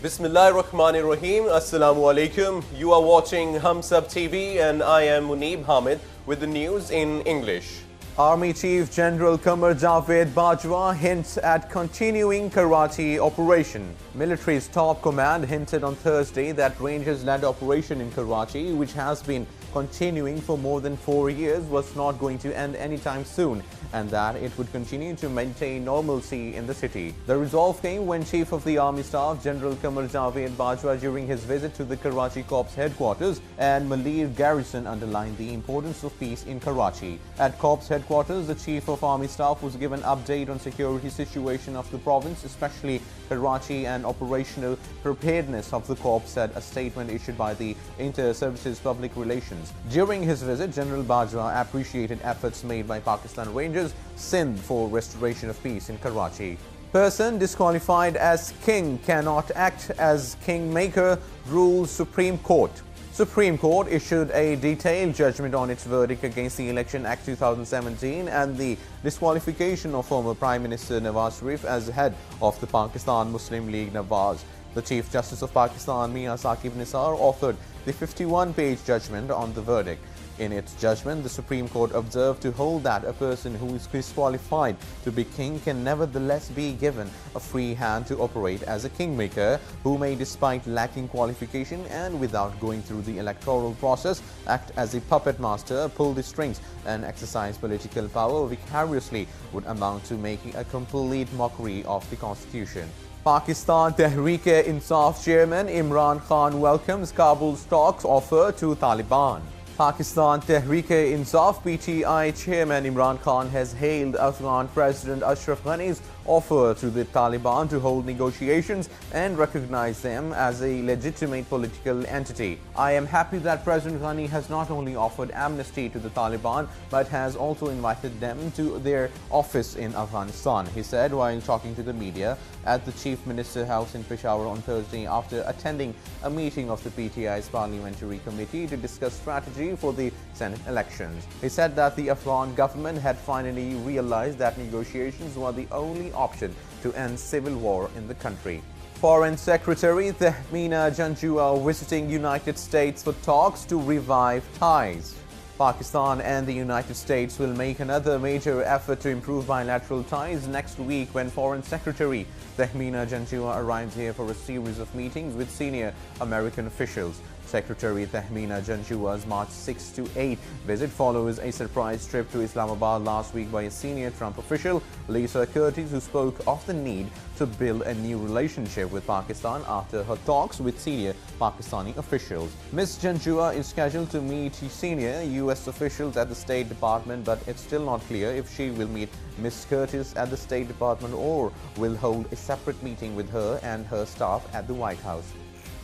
Bismillahirrahmanirrahim. Assalamu alaikum. You are watching HumSub.TV and I am Muneeb Hamid with the news in English. Army Chief General Qamar Javed Bajwa hints at continuing Karachi operation. Military's top command hinted on Thursday that Rangers-led operation in Karachi, which has been continuing for more than 4 years, was not going to end anytime soon, and that it would continue to maintain normalcy in the city. The resolve came when Chief of the Army Staff General Qamar Javed Bajwa, during his visit to the Karachi Corps headquarters and Malir garrison, underlined the importance of peace in Karachi. At Corps headquarters, the Chief of Army Staff was given update on security situation of the province, especially Karachi, and operational preparedness of the Corps, said a statement issued by the Inter-Services Public Relations. During his visit, General Bajwa appreciated efforts made by Pakistan Rangers Sindh for restoration of peace in Karachi. Person disqualified as king cannot act as kingmaker, rules Supreme Court. Supreme Court issued a detailed judgment on its verdict against the Election Act 2017 and the disqualification of former Prime Minister Nawaz Sharif as head of the Pakistan Muslim League Nawaz. The Chief Justice of Pakistan, Mia Saqib Nisar, authored the 51-page judgment on the verdict. In its judgment, the Supreme Court observed to hold that a person who is disqualified to be king can nevertheless be given a free hand to operate as a kingmaker, who may, despite lacking qualification and without going through the electoral process, act as a puppet master, pull the strings, and exercise political power vicariously, would amount to making a complete mockery of the Constitution. Pakistan Tehreek-e-Insaf Chairman Imran Khan welcomes Kabul's talks offer to Taliban. Pakistan Tehreek-e-Insaf (PTI) Chairman Imran Khan has hailed Afghan President Ashraf Ghani's offer to the Taliban to hold negotiations and recognize them as a legitimate political entity. I am happy that President Ghani has not only offered amnesty to the Taliban but has also invited them to their office in Afghanistan, he said while talking to the media at the Chief Minister's House in Peshawar on Thursday after attending a meeting of the PTI's Parliamentary Committee to discuss strategy for the Senate elections. He said that the Afghan government had finally realized that negotiations were the only option to end civil war in the country. Foreign Secretary Tehmina Janjua visiting United States for talks to revive ties. Pakistan and the United States will make another major effort to improve bilateral ties next week when Foreign Secretary Tehmina Janjua arrives here for a series of meetings with senior American officials. Secretary Tehmina Janjua's March 6 to 8 visit follows a surprise trip to Islamabad last week by a senior Trump official, Lisa Curtis, who spoke of the need to build a new relationship with Pakistan after her talks with senior Pakistani officials. Ms. Janjua is scheduled to meet senior U.S. officials at the State Department, but it's still not clear if she will meet Ms. Curtis at the State Department or will hold a separate meeting with her and her staff at the White House.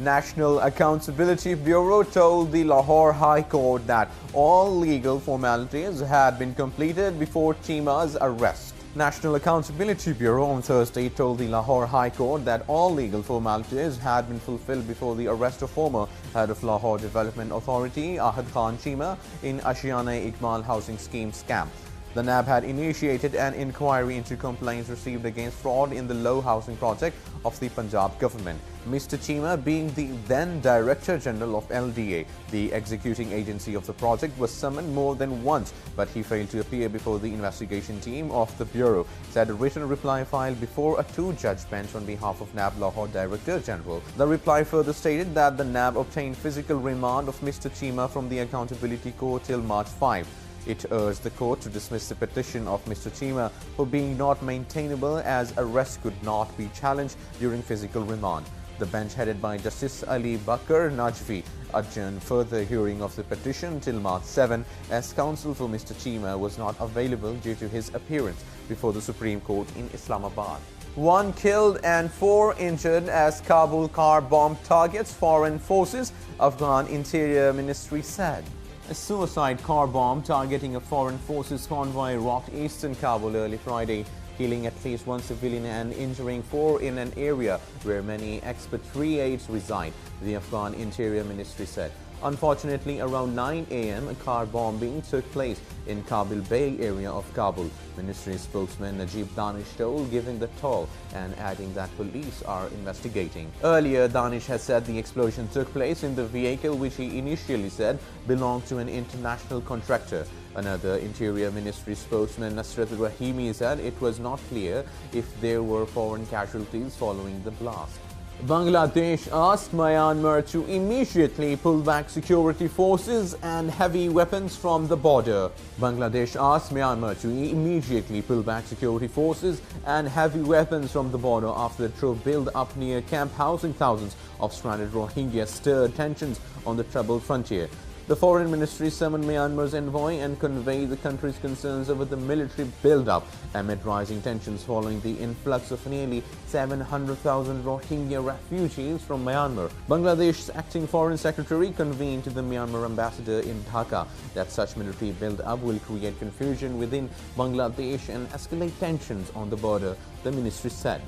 National Accountability Bureau told the Lahore High Court that all legal formalities had been completed before Chima's arrest. National Accountability Bureau on Thursday told the Lahore High Court that all legal formalities had been fulfilled before the arrest of former head of Lahore Development Authority Ahad Khan Chima in Ashiana-e-Iqbal housing scheme scam. The NAB had initiated an inquiry into complaints received against fraud in the Low Housing Project of the Punjab government. Mr. Chima, being the then Director General of LDA, the executing agency of the project, was summoned more than once, but he failed to appear before the investigation team of the Bureau, said a written reply filed before a two-judge bench on behalf of NAB Lahore Director General. The reply further stated that the NAB obtained physical remand of Mr. Chima from the Accountability Court till March 5. It urged the court to dismiss the petition of Mr. Chima for being not maintainable, as arrest could not be challenged during physical remand. The bench, headed by Justice Ali Bakr Najvi, adjourned further hearing of the petition till March 7, as counsel for Mr. Chima was not available due to his appearance before the Supreme Court in Islamabad. 1 killed and 4 injured as Kabul car bomb targets foreign forces, Afghan Interior Ministry said. A suicide car bomb targeting a foreign forces convoy rocked eastern Kabul early Friday, killing at least 1 civilian and injuring 4 in an area where many expatriates reside, the Afghan Interior Ministry said. Unfortunately, around 9 a.m., a car bombing took place in Kabul Bay area of Kabul. Ministry spokesman Najib Danish told, giving the toll and adding that police are investigating. Earlier, Danish has said the explosion took place in the vehicle which he initially said belonged to an international contractor. Another Interior Ministry spokesman, Nasrat Rahimi, said it was not clear if there were foreign casualties following the blast. Bangladesh asked Myanmar to immediately pull back security forces and heavy weapons from the border. Bangladesh asked Myanmar to immediately pull back security forces and heavy weapons from the border after the troop build-up near camp housing thousands of stranded Rohingya stirred tensions on the troubled frontier. The Foreign Ministry summoned Myanmar's envoy and conveyed the country's concerns over the military build-up amid rising tensions following the influx of nearly 700,000 Rohingya refugees from Myanmar. Bangladesh's acting Foreign Secretary convened to the Myanmar ambassador in Dhaka that such military build-up will create confusion within Bangladesh and escalate tensions on the border, the ministry said.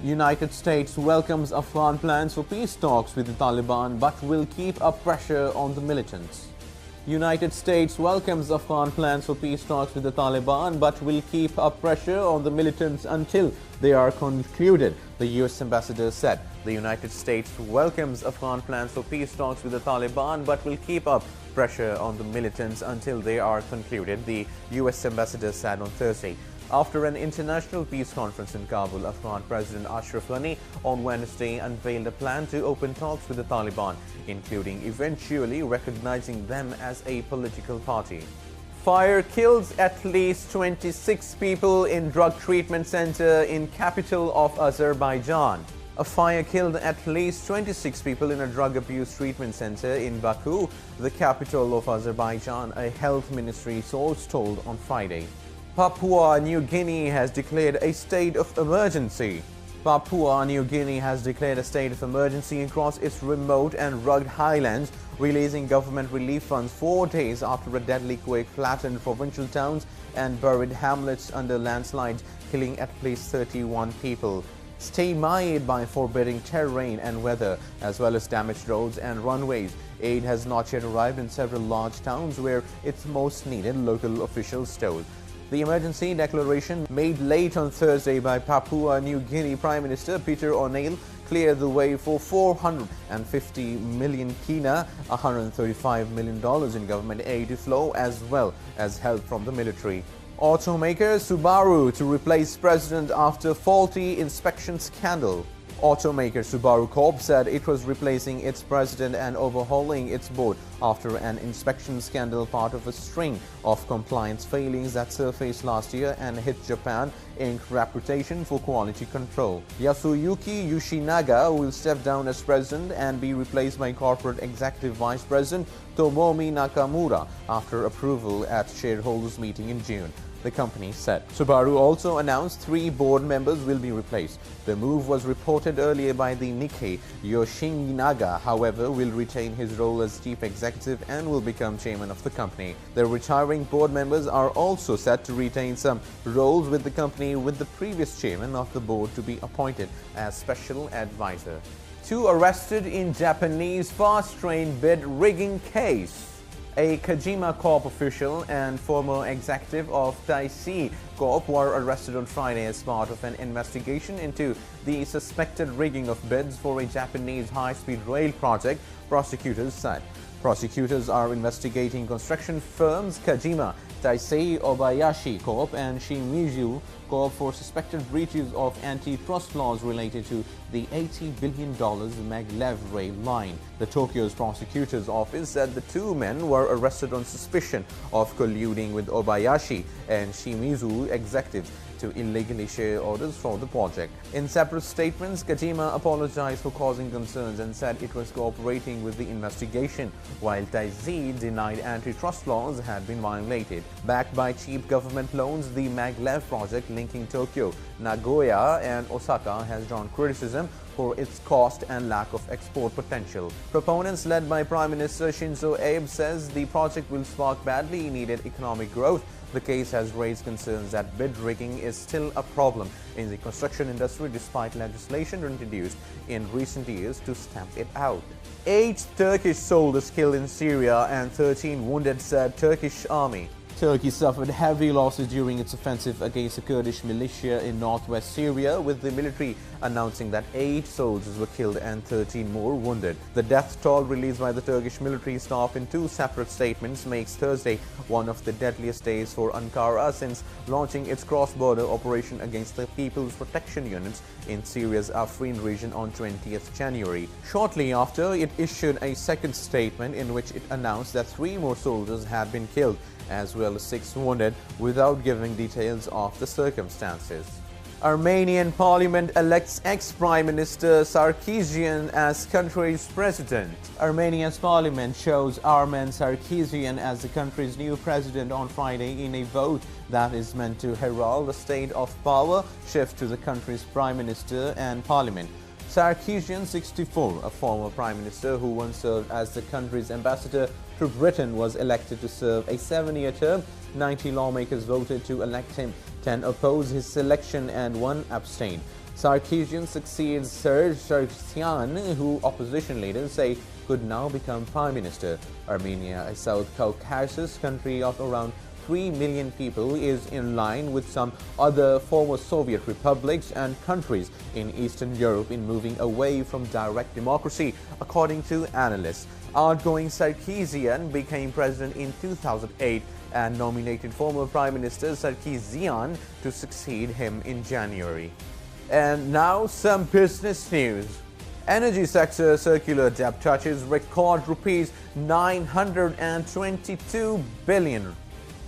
United States welcomes Afghan plans for peace talks with the Taliban but will keep up pressure on the militants. United States welcomes Afghan plans for peace talks with the Taliban but will keep up pressure on the militants until they are concluded, the U.S. ambassador said. The United States welcomes Afghan plans for peace talks with the Taliban but will keep up pressure on the militants until they are concluded, the U.S. ambassador said on Thursday. After an international peace conference in Kabul, Afghan President Ashraf Ghani on Wednesday unveiled a plan to open talks with the Taliban, including eventually recognizing them as a political party. Fire kills at least 26 people in drug treatment center in capital of Azerbaijan. A fire killed at least 26 people in a drug abuse treatment center in Baku, the capital of Azerbaijan, a health ministry source told on Friday. Papua New Guinea has declared a state of emergency. Papua New Guinea has declared a state of emergency across its remote and rugged highlands, releasing government relief funds 4 days after a deadly quake flattened provincial towns and buried hamlets under landslides, killing at least 31 people. Stay mired by forbidding terrain and weather, as well as damaged roads and runways. Aid has not yet arrived in several large towns where it's most needed, local officials told. The emergency declaration made late on Thursday by Papua New Guinea Prime Minister Peter O'Neill cleared the way for 450 million kina, $135 million in government aid to flow, as well as help from the military. Automaker Subaru to replace president after faulty inspection scandal. Automaker Subaru Corp said it was replacing its president and overhauling its board after an inspection scandal, part of a string of compliance failings that surfaced last year and hit Japan Inc.'s reputation for quality control. Yasuyuki Yoshinaga will step down as president and be replaced by corporate executive vice president Tomomi Nakamura after approval at shareholders meeting in June, the company said. Subaru also announced 3 board members will be replaced. The move was reported earlier by the Nikkei. Yoshinaga, however, will retain his role as chief executive and will become chairman of the company. The retiring board members are also set to retain some roles with the company, with the previous chairman of the board to be appointed as special advisor. 2 arrested in Japanese fast-train bid rigging case. A Kajima Corp official and former executive of Taisei Corp were arrested on Friday as part of an investigation into the suspected rigging of bids for a Japanese high-speed rail project, prosecutors said. Prosecutors are investigating construction firms Kajima, Taisei Obayashi Corp and Shimizu Corp for suspected breaches of antitrust laws related to the $80 billion maglev rail line. The Tokyo's prosecutor's office said the 2 men were arrested on suspicion of colluding with Obayashi and Shimizu executives to illegally share orders for the project. In separate statements, Kajima apologized for causing concerns and said it was cooperating with the investigation, while Taisei denied antitrust laws had been violated. Backed by cheap government loans, the maglev project linking Tokyo, Nagoya and Osaka has drawn criticism for its cost and lack of export potential. Proponents led by Prime Minister Shinzo Abe says the project will spark badly needed economic growth The case has raised concerns that bid rigging is still a problem in the construction industry despite legislation introduced in recent years to stamp it out. 8 Turkish soldiers killed in Syria and 13 wounded, said Turkish army. Turkey suffered heavy losses during its offensive against the Kurdish militia in northwest Syria, with the military announcing that 8 soldiers were killed and 13 more wounded. The death toll released by the Turkish military staff in 2 separate statements makes Thursday one of the deadliest days for Ankara since launching its cross-border operation against the People's Protection Units in Syria's Afrin region on 20th January. Shortly after, it issued a second statement in which it announced that 3 more soldiers had been killed, as well as 6 wounded, without giving details of the circumstances. Armenian parliament elects ex-Prime Minister Sarkisian as country's president. Armenia's parliament chose Armen Sarkisian as the country's new president on Friday in a vote that is meant to herald the state of power shift to the country's prime minister and parliament. Sarkisian, 64, a former prime minister who once served as the country's ambassador to Britain, was elected to serve a 7-year term. 90 lawmakers voted to elect him, 10 opposed his selection and 1 abstained. Sarkisian succeeds Serge Sargsyan, who opposition leaders say could now become prime minister. Armenia, a South Caucasus country of around 3 million people, is in line with some other former Soviet republics and countries in Eastern Europe in moving away from direct democracy, according to analysts. Outgoing Sarkisian became president in 2008 and nominated former Prime Minister Sarkisian to succeed him in January. And now some business news. Energy sector circular debt touches record rupees 922 billion.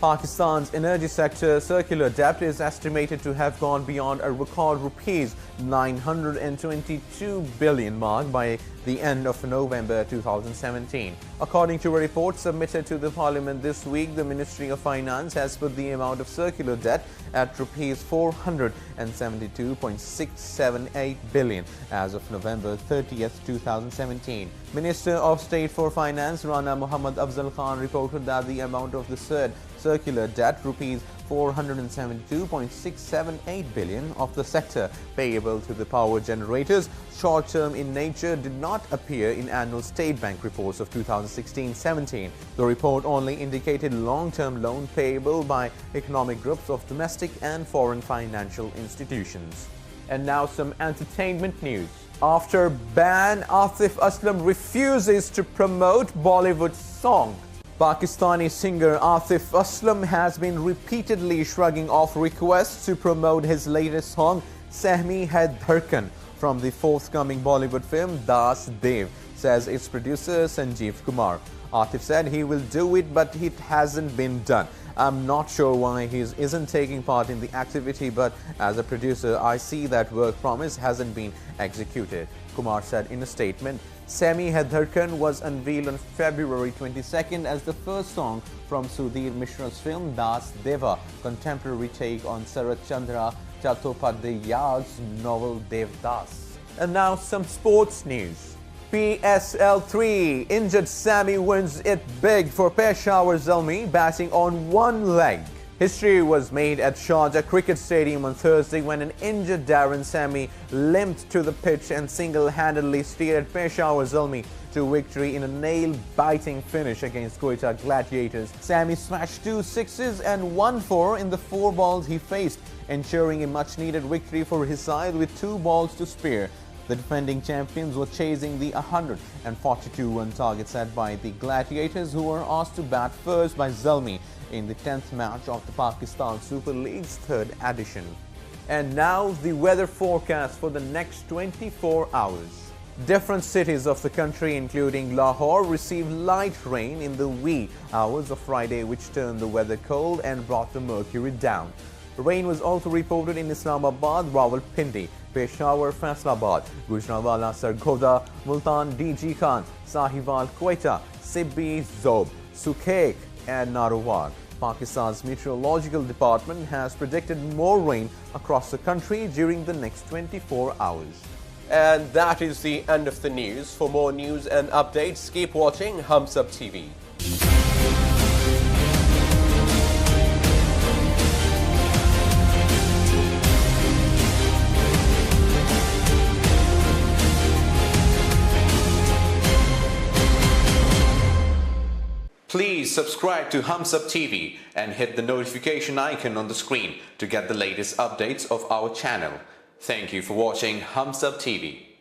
Pakistan's energy sector circular debt is estimated to have gone beyond a record rupees 922 billion mark by the end of November 2017. According to a report submitted to the parliament this week, the Ministry of Finance has put the amount of circular debt at rupees 472.678 billion as of November 30th, 2017. Minister of State for Finance Rana Muhammad Afzal Khan reported that the amount of the said circular debt, rupees 472.678 billion of the sector payable to the power generators, short-term in nature, did not appear in annual State Bank reports of 2016-17. The report only indicated long-term loan payable by economic groups of domestic and foreign financial institutions. And now some entertainment news. After ban, Atif Aslam refuses to promote Bollywood song. Pakistani singer Atif Aslam has been repeatedly shrugging off requests to promote his latest song, Sehmi Hai Dharkan, from the forthcoming Bollywood film Das Dev, says its producer Sanjeev Kumar. Atif said he will do it, but it hasn't been done. I'm not sure why he isn't taking part in the activity, but as a producer, I see that work promise hasn't been executed. Kumar said in a statement. Sehmi Hai Dharkan was unveiled on February 22nd as the first song from Sudhir Mishra's film Das Deva, contemporary take on Sarat Chandra Chattopadhyay's novel Devdas. And now some sports news. PSL 3, injured Sammy wins it big for Peshawar Zalmi, batting on one leg. History was made at Sharjah Cricket Stadium on Thursday when an injured Darren Sammy limped to the pitch and single-handedly steered Peshawar Zalmi to victory in a nail-biting finish against Quetta Gladiators. Sammy smashed 2 sixes and 1 4 in the 4 balls he faced, ensuring a much-needed victory for his side with 2 balls to spare. The defending champions were chasing the 142-run target set by the Gladiators, who were asked to bat first by Zalmi in the 10th match of the Pakistan Super League's 3rd edition. And now the weather forecast for the next 24 hours. Different cities of the country, including Lahore, received light rain in the wee hours of Friday, which turned the weather cold and brought the mercury down. Rain was also reported in Islamabad, Rawalpindi, Peshawar, Faisalabad, Gujranwala, Sargodha, Multan, DG Khan, Sahiwal, Quetta, Sibbi, Zob, Sukhek and Narowar. Pakistan's meteorological department has predicted more rain across the country during the next 24 hours. And that is the end of the news. For more news and updates, keep watching HumSub.TV. Please subscribe to HumSub.TV and hit the notification icon on the screen to get the latest updates of our channel. Thank you for watching HumSub.TV.